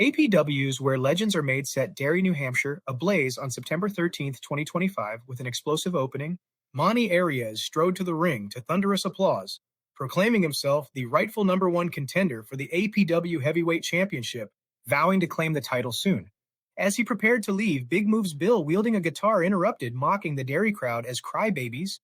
APW's Where Legends Are Made set Derry, New Hampshire, ablaze on September 13th, 2025, with an explosive opening. Manny Arias strode to the ring to thunderous applause, proclaiming himself the rightful number one contender for the APW Heavyweight Championship, vowing to claim the title soon. As he prepared to leave, Big Move's Bill, wielding a guitar, interrupted, mocking the Derry crowd as crybabies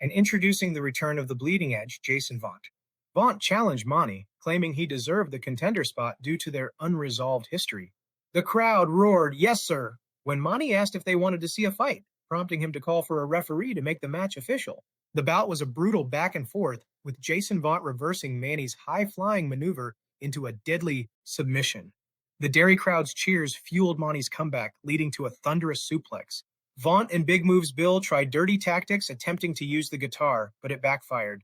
and introducing the return of the Bleeding Edge, Jason Vaught. Vaught challenged Manny, claiming he deserved the contender spot due to their unresolved history. The crowd roared, "Yes, sir," when Manny asked if they wanted to see a fight, prompting him to call for a referee to make the match official. The bout was a brutal back and forth, with Jason Vaught reversing Manny's high-flying maneuver into a deadly submission. The Derry crowd's cheers fueled Manny's comeback, leading to a thunderous suplex. Vaught and Big Move's Bill tried dirty tactics, attempting to use the guitar, but it backfired.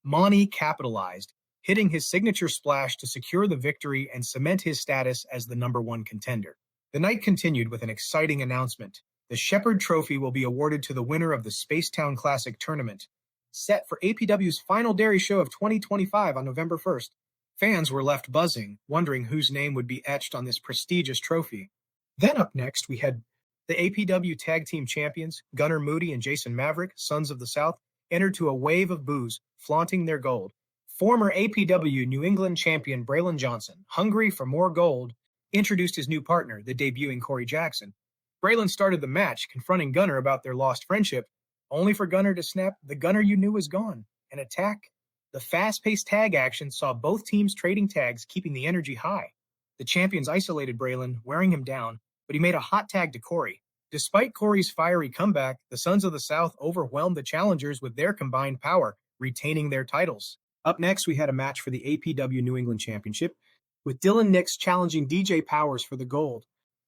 Manny capitalized, hitting his signature splash to secure the victory and cement his status as the number one contender. The night continued with an exciting announcement. The Shepherd Trophy will be awarded to the winner of the Spacetown Classic tournament, set for APW's final Derry show of 2025 on November 1st. Fans were left buzzing, wondering whose name would be etched on this prestigious trophy. Then up next, we had the APW Tag Team Champions, Gunnar Moody and Jason Maverick, Sons of the South, entered to a wave of boos, flaunting their gold. Former APW New England champion Braylon Johnson, hungry for more gold, introduced his new partner, the debuting Corey Jackson. Braylon started the match, confronting Gunnar about their lost friendship, only for Gunnar to snap, "The Gunnar you knew is gone," and attack. The fast-paced tag action saw both teams trading tags, keeping the energy high. The champions isolated Braylon, wearing him down, but he made a hot tag to Corey. Despite Corey's fiery comeback, the Sons of the South overwhelmed the challengers with their combined power, retaining their titles. Up next, we had a match for the APW New England Championship, with Dylan Nix challenging DJ Powers for the gold.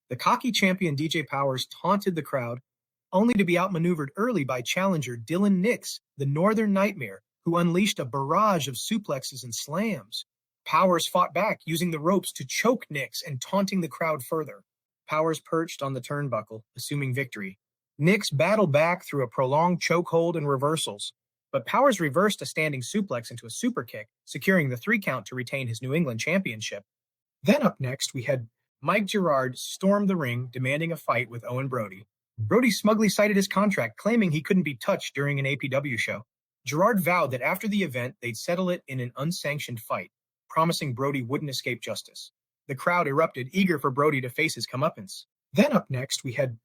The cocky champion DJ Powers taunted the crowd, only to be outmaneuvered early by challenger Dylan Nix, the Northern Nightmare, who unleashed a barrage of suplexes and slams. Powers fought back, using the ropes to choke Nix and taunting the crowd further. Powers perched on the turnbuckle, assuming victory. Nix battled back through a prolonged chokehold and reversals, but Powers reversed a standing suplex into a super kick, securing the 3 count to retain his New England championship. Then up next, we had Mike Gerard storm the ring, demanding a fight with Owen Brody. Brody smugly cited his contract, claiming he couldn't be touched during an APW show. Gerard vowed that after the event, they'd settle it in an unsanctioned fight, promising Brody wouldn't escape justice. The crowd erupted, eager for Brody to face his comeuppance. Then up next, we had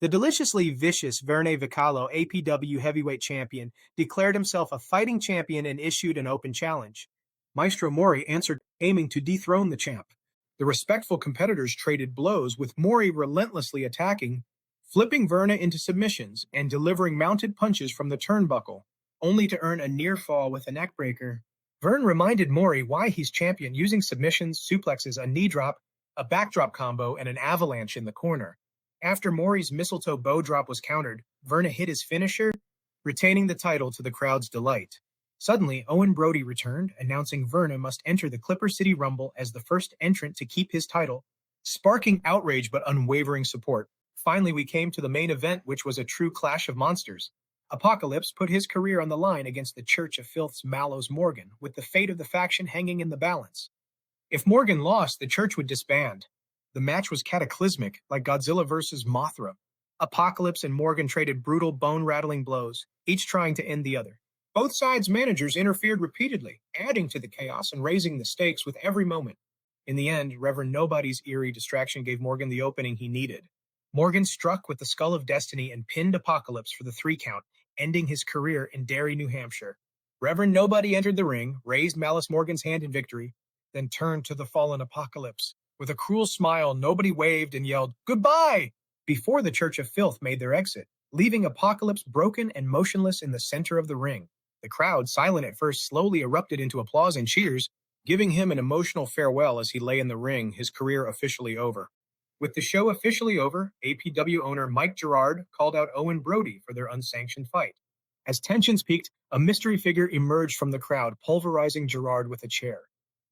the deliciously vicious Verne Vicalo, APW heavyweight champion, declared himself a fighting champion and issued an open challenge. Maestro Mori answered, aiming to dethrone the champ. The respectful competitors traded blows, with Mori relentlessly attacking, flipping Verne into submissions and delivering mounted punches from the turnbuckle, only to earn a near fall with a neckbreaker. Verne reminded Mori why he's champion, using submissions, suplexes, a knee drop, a backdrop combo, and an avalanche in the corner. After Mori's mistletoe bow drop was countered, Verne hit his finisher, retaining the title to the crowd's delight. Suddenly, Owen Brody returned, announcing Verne must enter the Clipper City Rumble as the first entrant to keep his title, sparking outrage but unwavering support. Finally, we came to the main event, which was a true clash of monsters. Apocalypse put his career on the line against the Church of Filth's Mallos Morgan, with the fate of the faction hanging in the balance. If Morgan lost, the Church would disband. The match was cataclysmic, like Godzilla vs. Mothra. Apocalypse and Morgan traded brutal, bone-rattling blows, each trying to end the other. Both sides' managers interfered repeatedly, adding to the chaos and raising the stakes with every moment. In the end, Reverend Nobody's eerie distraction gave Morgan the opening he needed. Morgan struck with the Skull of Destiny and pinned Apocalypse for the 3 count, ending his career in Derry, New Hampshire. Reverend Nobody entered the ring, raised Mallos Morgan's hand in victory, then turned to the fallen Apocalypse. With a cruel smile, Nobody waved and yelled, "Goodbye!" before the Church of Filth made their exit, leaving Apocalypse broken and motionless in the center of the ring. The crowd, silent at first, slowly erupted into applause and cheers, giving him an emotional farewell as he lay in the ring, his career officially over. With the show officially over, APW owner Mike Gerard called out Owen Brody for their unsanctioned fight. As tensions peaked, a mystery figure emerged from the crowd, pulverizing Gerard with a chair.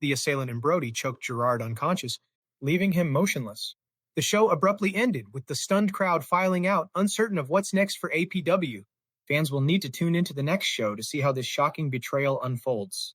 The assailant and Brody choked Gerard unconscious, leaving him motionless. The show abruptly ended, with the stunned crowd filing out, uncertain of what's next for APW. Fans will need to tune into the next show to see how this shocking betrayal unfolds.